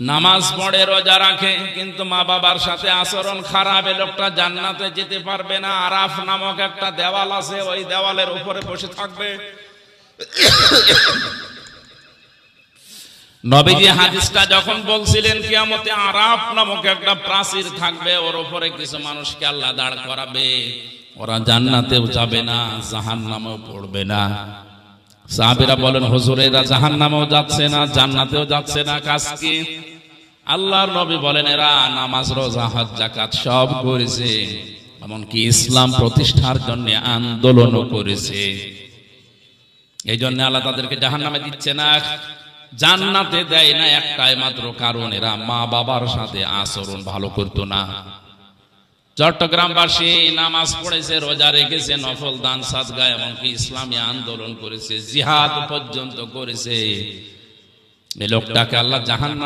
নামাজ পড়ে রোজা রাখে কিন্তু মা বাবার সাথে আচরণ খারাপ, এ লোকটা জান্নাতে যেতে পারবে না। আরাফ নামক একটা দেওয়াল আছে, ওই দেওয়ালের উপরে বসে থাকবে। নবীজি হাদিসটা যখন বলছিলেন কিয়ামতে আরাফ নামক একটা প্রাচীর থাকবে, ওর উপরে কিছু মানুষকে আল্লাহ দাঁড় করাবে, ওরা জান্নাতেও যাবে না জাহান্নামেও পড়বে না। সাহাবীরা বলেন, হুজুর এরা জাহান্নামেও যাচ্ছে না জান্নাতেও যাচ্ছে না, কাজ কি? আল্লাহর নবী বলেন, এরা নামাজ রোজা হজ যাকাত সব করেছে, এমনকি ইসলাম প্রতিষ্ঠার জন্য আন্দোলনও করেছে। এই জন্য আল্লাহ তাদেরকে জাহান্নামে দিচ্ছে না, জান্নাতে দেয় না একটাই মাত্র কারণ, এরা মা বাবার সাথে আচরণ ভালো করতো না। চট্টগ্রামবাসী নামাজ পড়েছে, রোজা রেখেছে, নফল দান সাদকা, এমনকি ইসলামী আন্দোলন করেছে, জিহাদ পর্যন্ত করেছে। এই লোকটাকে আল্লাহ জাহান্নামে